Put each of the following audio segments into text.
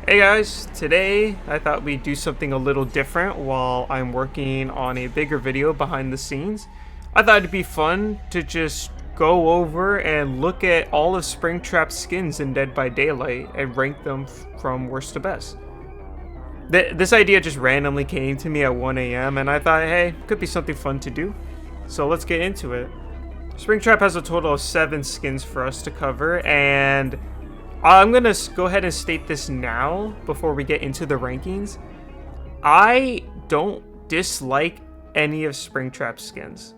Hey guys, today I thought we'd do something a little different while I'm working on a bigger video behind the scenes. I thought it'd be fun to just go over and look at all of Springtrap's skins in Dead by Daylight and rank them from worst to best. This idea just randomly came to me at 1 a.m. and I thought, hey, could be something fun to do. So let's get into it. Springtrap has a total of 7 skins for us to cover, and I'm going to go ahead and state this now before we get into the rankings. I don't dislike any of Springtrap's skins.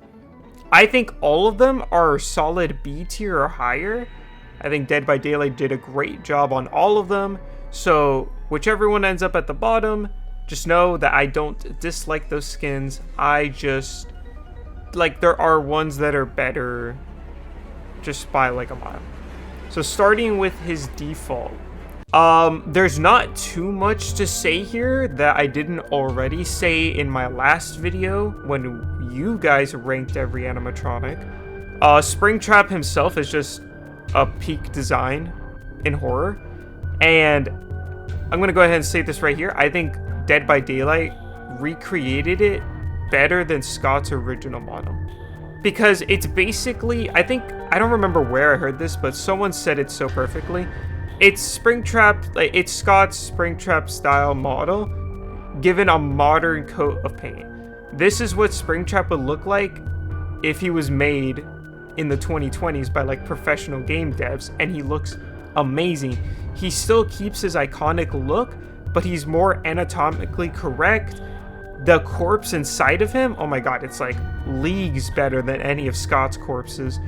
I think all of them are solid B tier or higher. I think Dead by Daylight did a great job on all of them. So whichever one ends up at the bottom, just know that I don't dislike those skins. I just, like, there are ones that are better just by like a mile. So starting with his default, there's not too much to say here that I didn't already say in my last video when you guys ranked every animatronic. Springtrap himself is just a peak design in horror, and I'm gonna go ahead and say this right here. I think Dead by Daylight recreated it better than Scott's original model. Because it's basically, I don't remember where I heard this, but someone said it so perfectly. It's Springtrap, like it's Scott's Springtrap style model given a modern coat of paint. This is what Springtrap would look like if he was made in the 2020s by like professional game devs, and he looks amazing. He still keeps his iconic look, but he's more anatomically correct. The corpse inside of him, oh my god, it's like leagues better than any of Scott's corpses,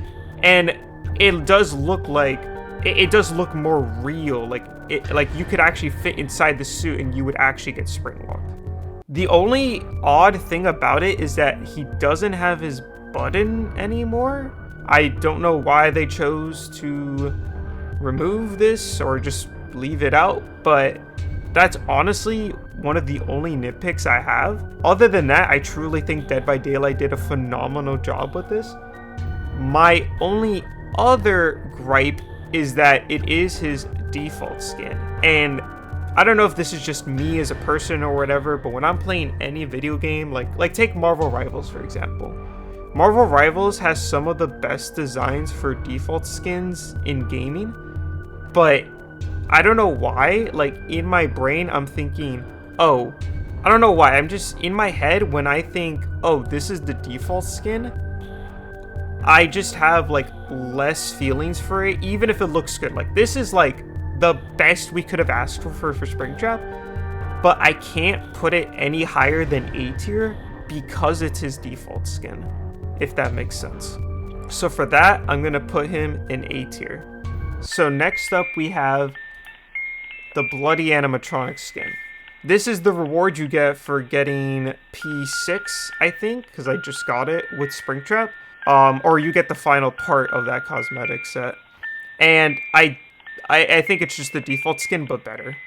and it does look like it does look more real. Like you could actually fit inside the suit and you would actually get spring locked. The only odd thing about it is that he doesn't have his button anymore. I don't know why they chose to remove this or just leave it out, but that's honestly one of the only nitpicks I have. Other than that, I truly think Dead by Daylight did a phenomenal job with this. My only other gripe is that it is his default skin. And I don't know if this is just me as a person or whatever, but when I'm playing any video game, like take Marvel Rivals for example. Marvel Rivals has some of the best designs for default skins in gaming, but I don't know why, like in my brain, I'm thinking, oh, I don't know why. I'm just in my head when I think, oh, this is the default skin. I just have like less feelings for it, even if it looks good. Like this is like the best we could have asked for Springtrap, but I can't put it any higher than A tier because it's his default skin, if that makes sense. So for that, I'm gonna put him in A tier. So next up we have the Bloody Animatronic skin. This is the reward you get for getting P6, I think, because I just got it with Springtrap. Or you get the final part of that cosmetic set. And I think it's just the default skin, but better.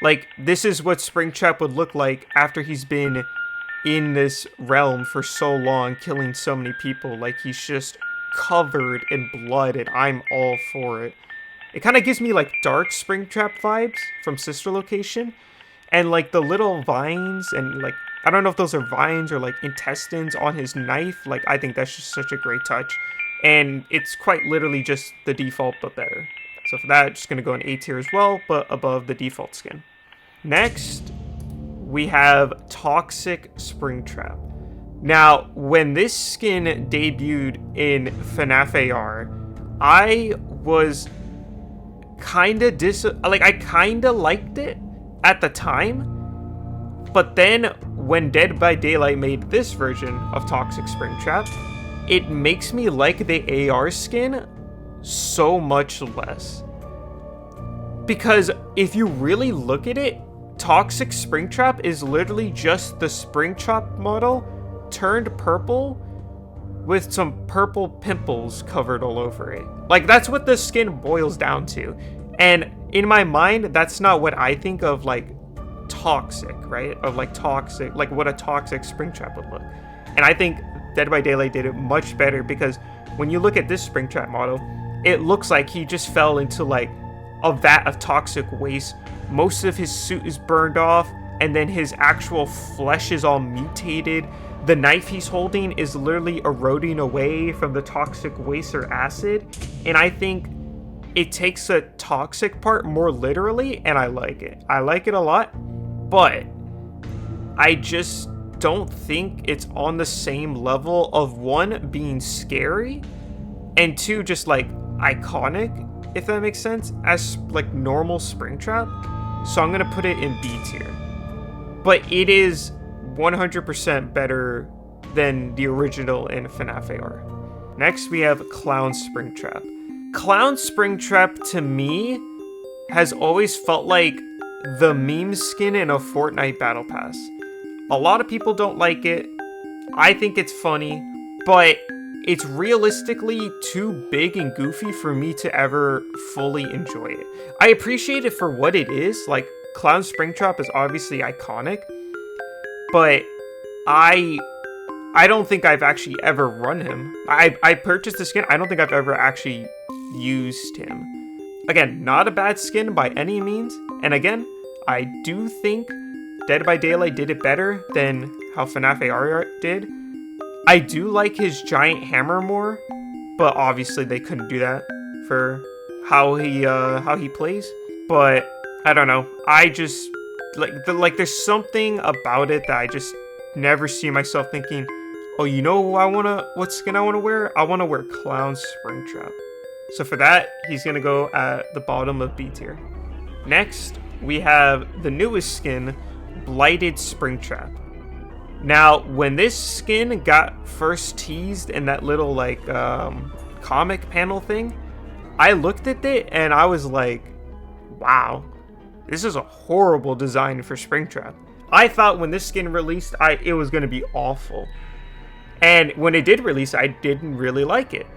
Like, this is what Springtrap would look like after he's been in this realm for so long, killing so many people. Like, he's just covered in blood, and I'm all for it. It kind of gives me like dark Springtrap vibes from Sister Location, and like the little vines and like, I don't know if those are vines or like intestines on his knife. Like, I think that's just such a great touch, and it's quite literally just the default but better. So for that, just gonna go in A tier as well, but above the default skin. Next, we have Toxic Springtrap. Now, when this skin debuted in FNAF AR, I was I kinda liked it at the time, but then when Dead by Daylight made this version of Toxic Springtrap, it makes me like the AR skin so much less. Because if you really look at it, Toxic Springtrap is literally just the Springtrap model turned purple with some purple pimples covered all over it. Like, that's what the skin boils down to. And in my mind, that's not what I think of like toxic, right? Of like toxic, like what a toxic Springtrap would look. And I think Dead by Daylight did it much better, because when you look at this Springtrap model, it looks like he just fell into like a vat of toxic waste. Most of his suit is burned off, and then his actual flesh is all mutated. The knife he's holding is literally eroding away from the toxic waste or acid, and I think it takes the toxic part more literally, and I like it. I like it a lot, but I just don't think it's on the same level of, one, being scary, and two, just like iconic, if that makes sense, as like normal Springtrap. So I'm gonna put it in B tier. But it is 100% better than the original in FNAF AR. Next, we have Clown Springtrap. Clown Springtrap, to me, has always felt like the meme skin in a Fortnite Battle Pass. A lot of people don't like it. I think it's funny, but it's realistically too big and goofy for me to ever fully enjoy it. I appreciate it for what it is. Like, Clown Springtrap is obviously iconic, but I don't think I've actually ever run him. I purchased the skin. I don't think I've ever actually used him. Again, not a bad skin by any means. And again, I do think Dead by Daylight did it better than how FNAF AR did. I do like his giant hammer more, but obviously they couldn't do that for how he plays. But I don't know. I just like there's something about it that I just never see myself thinking, oh, you know what skin I wanna wear? I wanna wear Clown Springtrap. So for that, he's gonna go at the bottom of B tier. Next, we have the newest skin, Blighted Springtrap. Now, when this skin got first teased in that little like comic panel thing, I looked at it and I was like, wow, this is a horrible design for Springtrap. I thought when this skin released, it was going to be awful. And when it did release, I didn't really like it.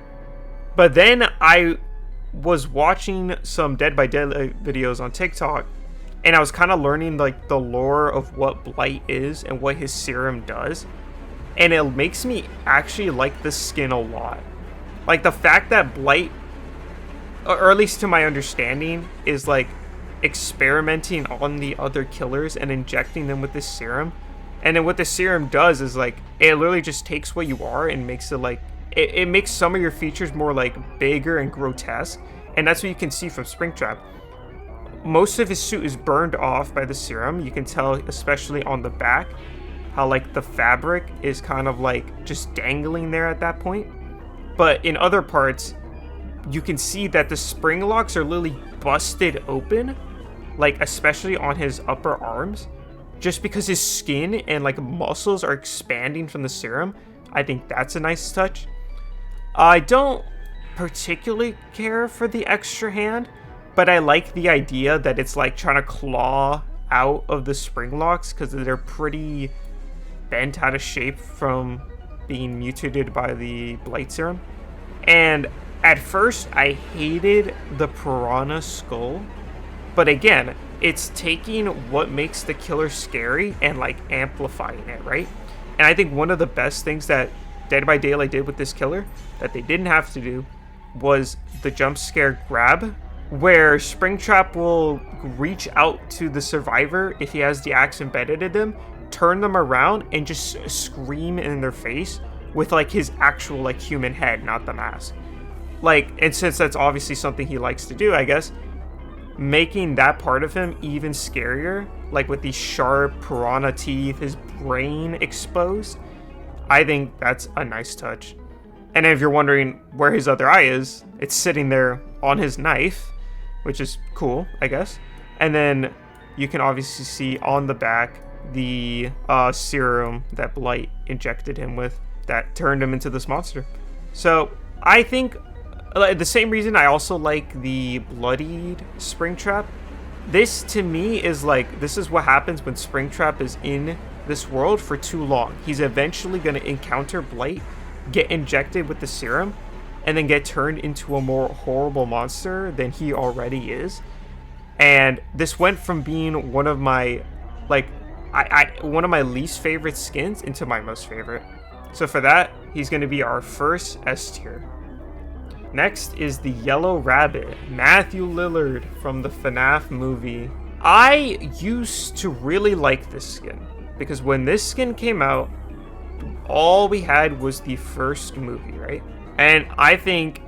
But then I was watching some Dead by Daylight videos on TikTok, and I was kind of learning like the lore of what Blight is and what his serum does. And it makes me actually like this skin a lot. Like the fact that Blight, or at least to my understanding, is like experimenting on the other killers and injecting them with this serum. And then what the serum does is like, it literally just takes what you are and makes it like, it makes some of your features more like bigger and grotesque. And that's what you can see from Springtrap. Most of his suit is burned off by the serum. You can tell, especially on the back, how like the fabric is kind of like just dangling there at that point. But in other parts, you can see that the spring locks are literally busted open, like especially on his upper arms, just because his skin and like muscles are expanding from the serum. I think that's a nice touch. I don't particularly care for the extra hand, but I like the idea that it's like trying to claw out of the spring locks because they're pretty bent out of shape from being mutated by the Blight serum. And at first I hated the piranha skull, but again, it's taking what makes the killer scary and like amplifying it, right? And I think one of the best things that Dead by Daylight did with this killer that they didn't have to do was the jump scare grab, where Springtrap will reach out to the survivor if he has the axe embedded in them, turn them around, and just scream in their face with like his actual like human head, not the mask. Like, and since that's obviously something he likes to do, I guess, making that part of him even scarier, like with these sharp piranha teeth, his brain exposed, I think that's a nice touch. And if you're wondering where his other eye is, it's sitting there on his knife, which is cool, I guess. And then you can obviously see on the back the serum that Blight injected him with that turned him into this monster. So I think the same reason I also like the Bloodied Springtrap. This to me is like, this is what happens when Springtrap is in this world for too long. He's eventually going to encounter Blight, get injected with the serum, and then get turned into a more horrible monster than he already is. And this went from being one of my one of my least favorite skins into my most favorite. So for that, he's going to be our first S tier. Next is the Yellow Rabbit, Matthew Lillard from the FNAF movie. I used to really like this skin, because when this skin came out, all we had was the first movie, right? And I think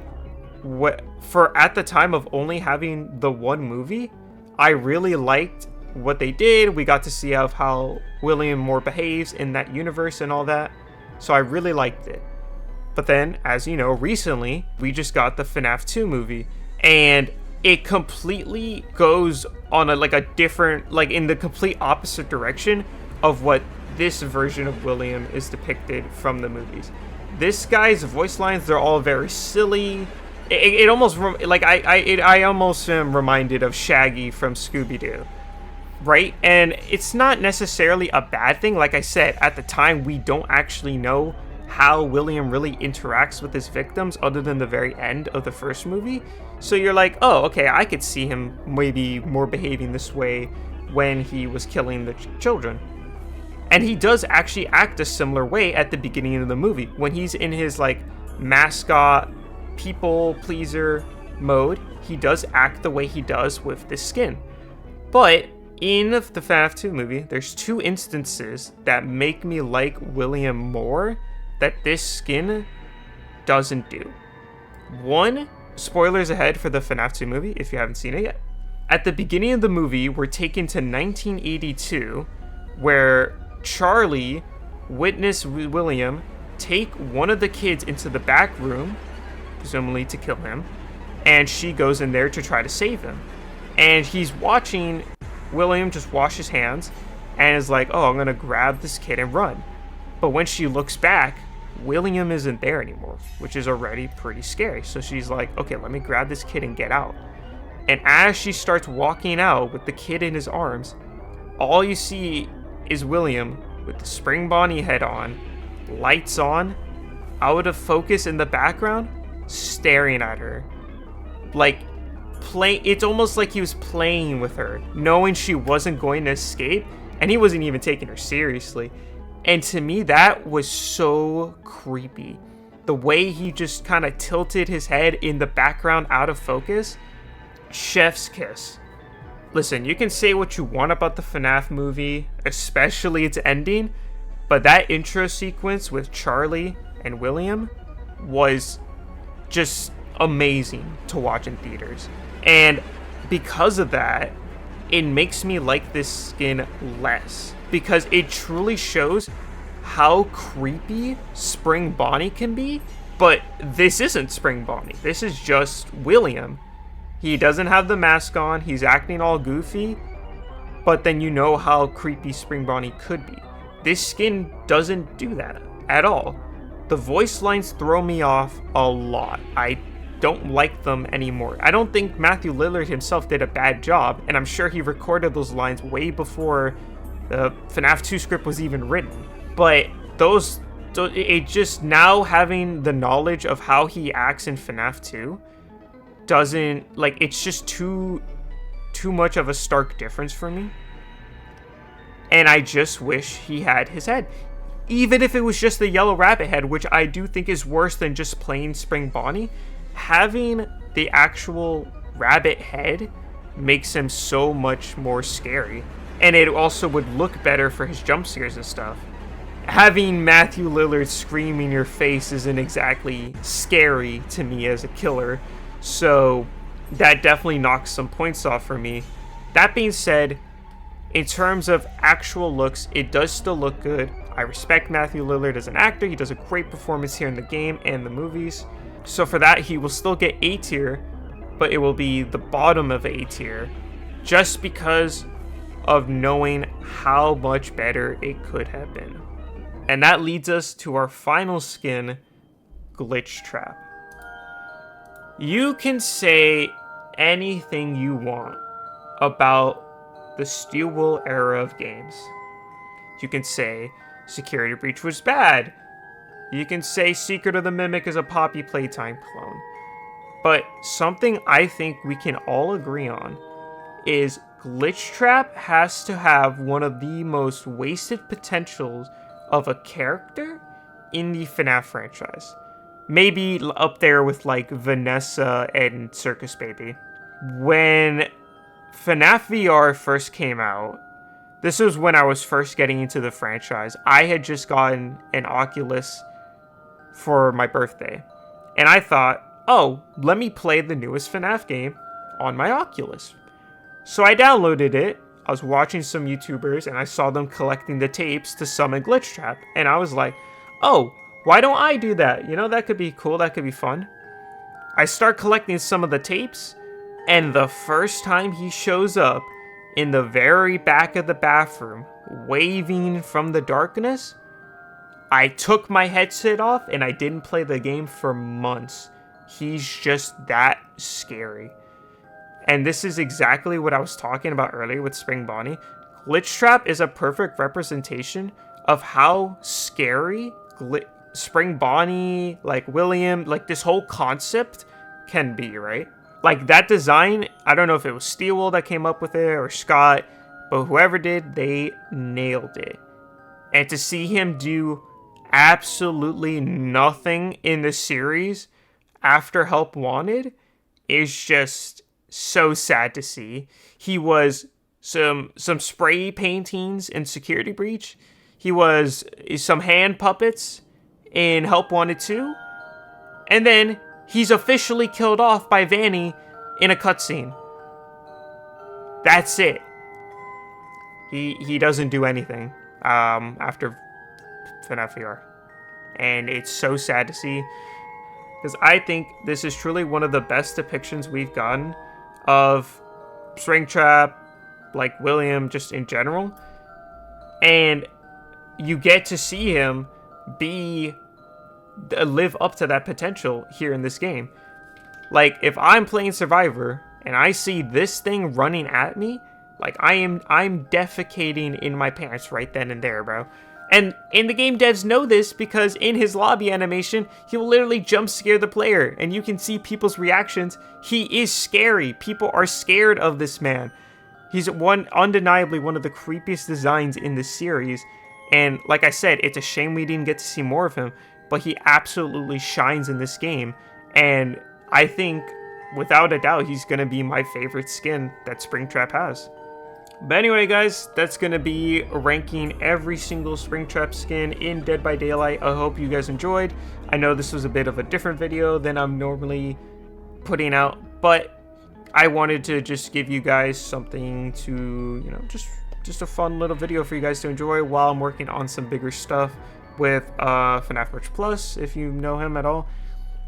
at the time of only having the one movie, I really liked what they did. We got to see how William more behaves in that universe and all that. So I really liked it. But then, as you know, recently, we just got the FNAF 2 movie, and it completely goes on a different, in the complete opposite direction of what this version of William is depicted from the movies. This guy's voice lines, they're all very silly. It almost, I almost am reminded of Shaggy from Scooby-Doo, right? And it's not necessarily a bad thing. Like I said, at the time, we don't actually know how William really interacts with his victims other than the very end of the first movie. So you're like, oh, okay, I could see him maybe more behaving this way when he was killing the children. And he does actually act a similar way at the beginning of the movie. When he's in his mascot, people pleaser mode, he does act the way he does with this skin. But in the FNAF 2 movie, there's 2 instances that make me like William more that this skin doesn't do. One, spoilers ahead for the FNAF 2 movie if you haven't seen it yet. At the beginning of the movie, we're taken to 1982, where Charlie witnessed William take one of the kids into the back room, presumably to kill him, and she goes in there to try to save him. And he's watching William just wash his hands and is like, oh, I'm gonna grab this kid and run. But when she looks back, William isn't there anymore, which is already pretty scary. So she's like, okay, let me grab this kid and get out. And as she starts walking out with the kid in his arms, all you see is William with the Spring Bonnie head on, lights on, out of focus in the background, staring at her. It's almost like he was playing with her, knowing she wasn't going to escape, and he wasn't even taking her seriously. And to me, that was so creepy. The way he just kind of tilted his head in the background out of focus, chef's kiss. Listen, you can say what you want about the FNAF movie, especially its ending, but that intro sequence with Charlie and William was just amazing to watch in theaters. And because of that, it makes me like this skin less, because it truly shows how creepy Spring Bonnie can be. But this isn't Spring Bonnie. This is just William. He doesn't have the mask on. He's acting all goofy. But then you know how creepy Spring Bonnie could be. This skin doesn't do that at all. The voice lines throw me off a lot. I don't like them anymore. I don't think Matthew Lillard himself did a bad job, and I'm sure he recorded those lines way before the FNAF 2 script was even written. But it just, now having the knowledge of how he acts in FNAF 2 doesn't, it's just too much of a stark difference for me. And I just wish he had his head. Even if it was just the Yellow Rabbit head, which I do think is worse than just plain Spring Bonnie, having the actual rabbit head makes him so much more scary. And it also would look better for his jump scares and stuff. Having Matthew Lillard scream in your face isn't exactly scary to me as a killer. So that definitely knocks some points off for me. That being said, in terms of actual looks, it does still look good. I respect Matthew Lillard as an actor. He does a great performance here in the game and the movies. So for that, he will still get A tier, but it will be the bottom of A tier, just because of knowing how much better it could have been. And that leads us to our final skin, Glitchtrap. You can say anything you want about the Steel Wool era of games. You can say Security Breach was bad. You can say Secret of the Mimic is a Poppy Playtime clone. But something I think we can all agree on is Glitchtrap has to have one of the most wasted potentials of a character in the FNAF franchise. maybe up there with like Vanessa and Circus Baby. When FNAF VR first came out, this was when I was first getting into the franchise. I had just gotten an Oculus for my birthday. And I thought, oh, let me play the newest FNAF game on my Oculus. So I downloaded it. I was watching some YouTubers and I saw them collecting the tapes to summon Glitchtrap. And I was like, oh, why don't I do that? You know, that could be cool. That could be fun. I start collecting some of the tapes. And the first time he shows up in the very back of the bathroom, waving from the darkness, I took my headset off and I didn't play the game for months. He's just that scary. And this is exactly what I was talking about earlier with Spring Bonnie. Glitchtrap is a perfect representation of how scary Spring Bonnie, like William, like this whole concept can be, right? Like that design, I don't know if it was Steelwool that came up with it or Scott, but whoever did, they nailed it. And to see him do absolutely nothing in the series after Help Wanted is just so sad to see. He was some spray paintings in Security Breach. He was some hand puppets in Help Wanted 2. And then he's officially killed off by Vanny in a cutscene. That's it. He doesn't do anything after FNAF VR. And it's so sad to see, because I think this is truly one of the best depictions we've gotten of Springtrap, like William, just in general. And you get to see him live up to that potential here in this game. Like, if I'm playing Survivor and I see this thing running at me, like I'm defecating in my pants right then and there, bro. And in the game, devs know this because in his lobby animation, he will literally jump scare the player, and you can see people's reactions. He is scary. People are scared of this man. He's undeniably one of the creepiest designs in the series. And like I said, it's a shame we didn't get to see more of him, but he absolutely shines in this game. And I think, without a doubt, he's going to be my favorite skin that Springtrap has. But anyway, guys, that's going to be ranking every single Springtrap skin in Dead by Daylight. I hope you guys enjoyed. I know this was a bit of a different video than I'm normally putting out, but I wanted to just give you guys something to, you know, just a fun little video for you guys to enjoy while I'm working on some bigger stuff with FNAF Merch Plus, if you know him at all,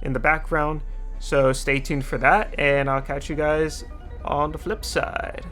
in the background. So stay tuned for that, and I'll catch you guys on the flip side.